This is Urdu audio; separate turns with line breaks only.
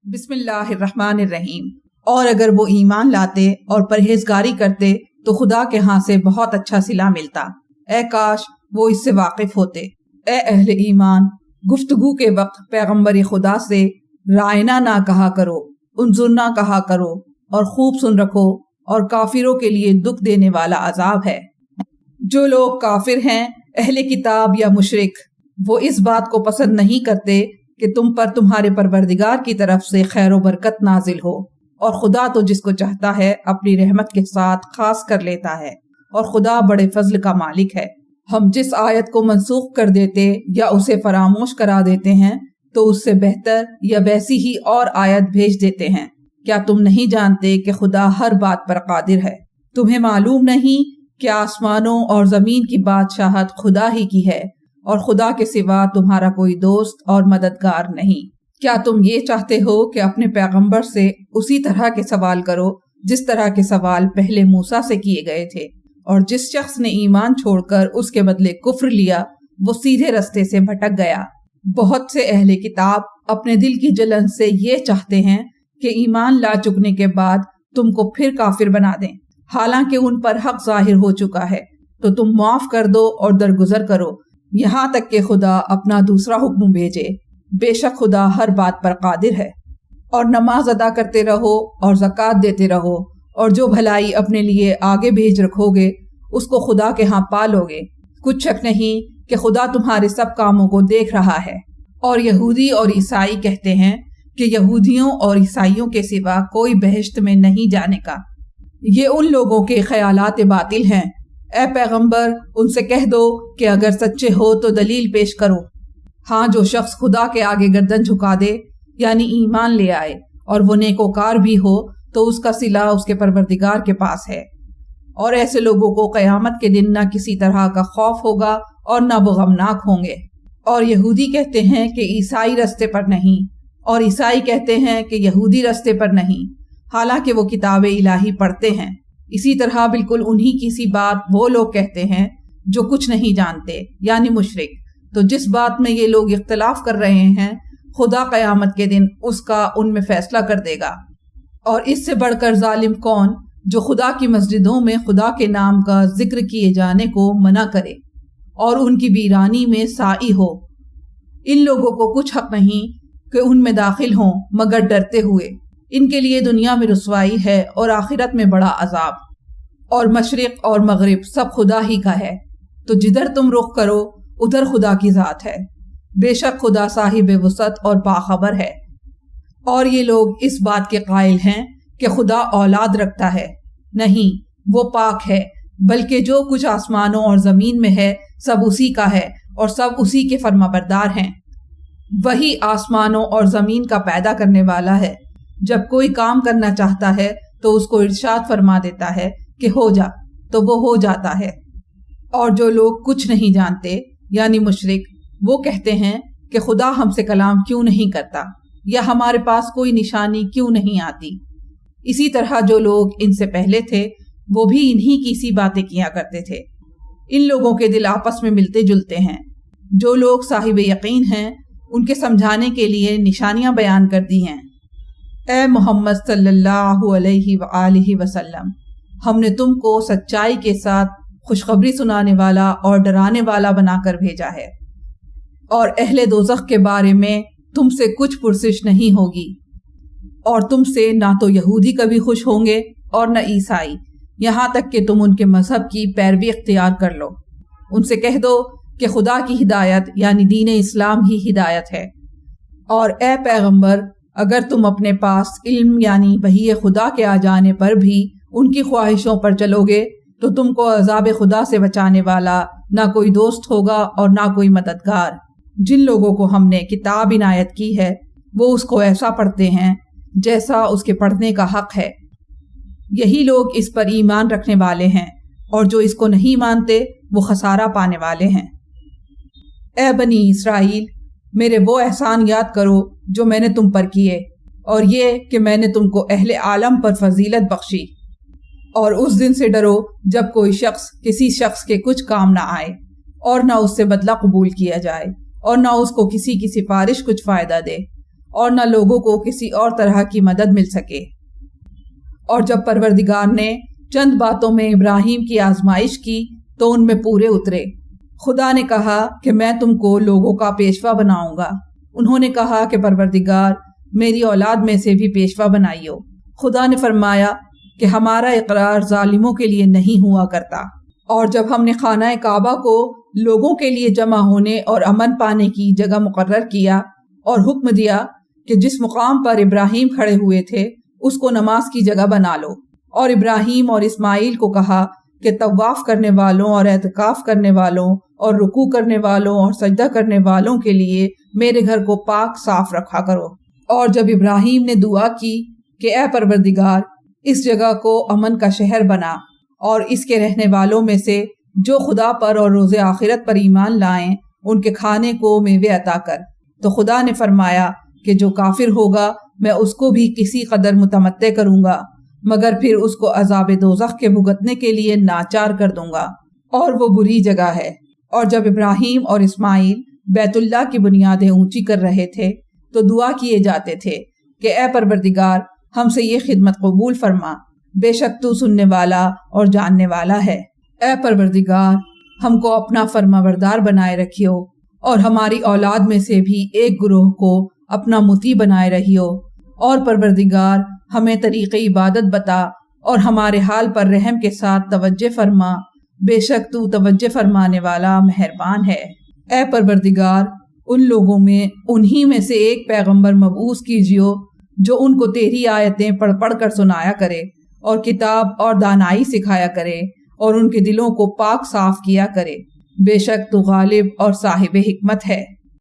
بسم اللہ الرحمن الرحیم۔ اور اگر وہ ایمان لاتے اور پرہیزگاری کرتے تو خدا کے ہاں سے بہت اچھا صلہ ملتا۔ اے کاش وہ اس سے واقف ہوتے۔ اے اہل ایمان، گفتگو کے وقت پیغمبر خدا سے رائنا نہ کہا کرو، انظرنا کہا کرو اور خوب سن رکھو، اور کافروں کے لیے دکھ دینے والا عذاب ہے۔ جو لوگ کافر ہیں، اہل کتاب یا مشرک، وہ اس بات کو پسند نہیں کرتے کہ تم پر تمہارے پروردگار کی طرف سے خیر و برکت نازل ہو، اور خدا تو جس کو چاہتا ہے اپنی رحمت کے ساتھ خاص کر لیتا ہے، اور خدا بڑے فضل کا مالک ہے۔ ہم جس آیت کو منسوخ کر دیتے یا اسے فراموش کرا دیتے ہیں تو اس سے بہتر یا ویسی ہی اور آیت بھیج دیتے ہیں۔ کیا تم نہیں جانتے کہ خدا ہر بات پر قادر ہے؟ تمہیں معلوم نہیں کہ آسمانوں اور زمین کی بادشاہت خدا ہی کی ہے، اور خدا کے سوا تمہارا کوئی دوست اور مددگار نہیں۔ کیا تم یہ چاہتے ہو کہ اپنے پیغمبر سے اسی طرح کے سوال کرو جس طرح کے سوال پہلے موسیٰ سے کیے گئے تھے؟ اور جس شخص نے ایمان چھوڑ کر اس کے بدلے کفر لیا، وہ سیدھے رستے سے بھٹک گیا۔ بہت سے اہل کتاب اپنے دل کی جلن سے یہ چاہتے ہیں کہ ایمان لا چکنے کے بعد تم کو پھر کافر بنا دیں، حالانکہ ان پر حق ظاہر ہو چکا ہے، تو تم معاف کر دو اور درگزر کرو، یہاں تک کہ خدا اپنا دوسرا حکم بھیجے۔ بے شک خدا ہر بات پر قادر ہے۔ اور نماز ادا کرتے رہو اور زکوٰۃ دیتے رہو، اور جو بھلائی اپنے لیے آگے بھیج رکھو گے اس کو خدا کے ہاں پالو گے۔ کچھ شک نہیں کہ خدا تمہارے سب کاموں کو دیکھ رہا ہے۔ اور یہودی اور عیسائی کہتے ہیں کہ یہودیوں اور عیسائیوں کے سوا کوئی بہشت میں نہیں جانے کا۔ یہ ان لوگوں کے خیالات باطل ہیں۔ اے پیغمبر، ان سے کہہ دو کہ اگر سچے ہو تو دلیل پیش کرو۔ ہاں، جو شخص خدا کے آگے گردن جھکا دے، یعنی ایمان لے آئے، اور وہ نیکوکار بھی ہو، تو اس کا صلہ اس کے پروردگار کے پاس ہے۔ اور ایسے لوگوں کو قیامت کے دن نہ کسی طرح کا خوف ہوگا اور نہ وہ غمناک ہوں گے۔ اور یہودی کہتے ہیں کہ عیسائی رستے پر نہیں، اور عیسائی کہتے ہیں کہ یہودی رستے پر نہیں، حالانکہ وہ کتاب الہی پڑھتے ہیں۔ اسی طرح بالکل انہی کی سی بات وہ لوگ کہتے ہیں جو کچھ نہیں جانتے، یعنی مشرک۔ تو جس بات میں یہ لوگ اختلاف کر رہے ہیں، خدا قیامت کے دن اس کا ان میں فیصلہ کر دے گا۔ اور اس سے بڑھ کر ظالم کون جو خدا کی مسجدوں میں خدا کے نام کا ذکر کیے جانے کو منع کرے اور ان کی ویرانی میں سائی ہو۔ ان لوگوں کو کچھ حق نہیں کہ ان میں داخل ہوں مگر ڈرتے ہوئے۔ ان کے لیے دنیا میں رسوائی ہے اور آخرت میں بڑا عذاب۔ اور مشرق اور مغرب سب خدا ہی کا ہے، تو جدھر تم رخ کرو ادھر خدا کی ذات ہے۔ بے شک خدا صاحب وسعت اور باخبر ہے۔ اور یہ لوگ اس بات کے قائل ہیں کہ خدا اولاد رکھتا ہے۔ نہیں، وہ پاک ہے، بلکہ جو کچھ آسمانوں اور زمین میں ہے سب اسی کا ہے، اور سب اسی کے فرمانبردار ہیں۔ وہی آسمانوں اور زمین کا پیدا کرنے والا ہے۔ جب کوئی کام کرنا چاہتا ہے تو اس کو ارشاد فرما دیتا ہے کہ ہو جا، تو وہ ہو جاتا ہے۔ اور جو لوگ کچھ نہیں جانتے، یعنی مشرک، وہ کہتے ہیں کہ خدا ہم سے کلام کیوں نہیں کرتا، یا ہمارے پاس کوئی نشانی کیوں نہیں آتی۔ اسی طرح جو لوگ ان سے پہلے تھے وہ بھی انہی کی سی باتیں کیا کرتے تھے۔ ان لوگوں کے دل آپس میں ملتے جلتے ہیں۔ جو لوگ صاحب یقین ہیں ان کے سمجھانے کے لیے نشانیاں بیان کر دی ہیں۔ اے محمد صلی اللہ علیہ وآلہ وسلم، ہم نے تم کو سچائی کے ساتھ خوشخبری سنانے والا اور ڈرانے والا بنا کر بھیجا ہے، اور اہل دوزخ کے بارے میں تم سے کچھ پرسش نہیں ہوگی، اور تم سے نہ تو یہودی کبھی خوش ہوں گے اور نہ عیسائی، یہاں تک کہ تم ان کے مذہب کی پیروی اختیار کر لو۔ ان سے کہہ دو کہ خدا کی ہدایت یعنی دین اسلام ہی ہدایت ہے۔ اور اے پیغمبر، اگر تم اپنے پاس علم یعنی وحی خدا کے آ جانے پر بھی ان کی خواہشوں پر چلو گے تو تم کو عذاب خدا سے بچانے والا نہ کوئی دوست ہوگا اور نہ کوئی مددگار۔ جن لوگوں کو ہم نے کتاب عنایت کی ہے وہ اس کو ایسا پڑھتے ہیں جیسا اس کے پڑھنے کا حق ہے۔ یہی لوگ اس پر ایمان رکھنے والے ہیں، اور جو اس کو نہیں مانتے وہ خسارہ پانے والے ہیں۔ اے بنی اسرائیل، میرے وہ احسان یاد کرو جو میں نے تم پر کیے، اور یہ کہ میں نے تم کو اہل عالم پر فضیلت بخشی۔ اور اس دن سے ڈرو جب کوئی شخص کسی شخص کے کچھ کام نہ آئے، اور نہ اس سے بدلہ قبول کیا جائے، اور نہ اس کو کسی کی سفارش کچھ فائدہ دے، اور نہ لوگوں کو کسی اور طرح کی مدد مل سکے۔ اور جب پروردگار نے چند باتوں میں ابراہیم کی آزمائش کی تو ان میں پورے اترے۔ خدا نے کہا کہ میں تم کو لوگوں کا پیشوا بناؤں گا۔ انہوں نے کہا کہ پروردگار میری اولاد میں سے بھی پیشوا بنائیو۔ خدا نے فرمایا کہ ہمارا اقرار ظالموں کے لیے نہیں ہوا کرتا۔ اور جب ہم نے خانہ کعبہ کو لوگوں کے لیے جمع ہونے اور امن پانے کی جگہ مقرر کیا اور حکم دیا کہ جس مقام پر ابراہیم کھڑے ہوئے تھے اس کو نماز کی جگہ بنا لو، اور ابراہیم اور اسماعیل کو کہا کہ طواف کرنے والوں اور اعتکاف کرنے والوں اور رکوع کرنے والوں اور سجدہ کرنے والوں کے لیے میرے گھر کو پاک صاف رکھا کرو۔ اور جب ابراہیم نے دعا کی کہ اے پروردگار اس جگہ کو امن کا شہر بنا اور اس کے رہنے والوں میں سے جو خدا پر اور روز آخرت پر ایمان لائیں ان کے کھانے کو میوے عطا کر، تو خدا نے فرمایا کہ جو کافر ہوگا میں اس کو بھی کسی قدر متمتع کروں گا، مگر پھر اس کو عذاب دوزخ کے بھگتنے کے لیے ناچار کر دوں گا، اور وہ بری جگہ ہے۔ اور جب ابراہیم اور اسماعیل بیت اللہ کی بنیادیں اونچی کر رہے تھے تو دعا کیے جاتے تھے کہ اے پروردگار ہم سے یہ خدمت قبول فرما، بے شک تو سننے والا اور جاننے والا ہے۔ اے پروردگار ہم کو اپنا فرما بردار بنائے رکھیو، اور ہماری اولاد میں سے بھی ایک گروہ کو اپنا مطیع بنائے رہیو، اور پروردگار ہمیں طریق عبادت بتا اور ہمارے حال پر رحم کے ساتھ توجہ فرما، بے شک تو توجہ فرمانے والا مہربان ہے۔ اے پروردگار ان لوگوں میں انہی میں سے ایک پیغمبر مبعوث کیجیو جو ان کو تیری آیتیں پڑھ پڑھ کر سنایا کرے اور کتاب اور دانائی سکھایا کرے اور ان کے دلوں کو پاک صاف کیا کرے، بے شک تو غالب اور صاحب حکمت ہے۔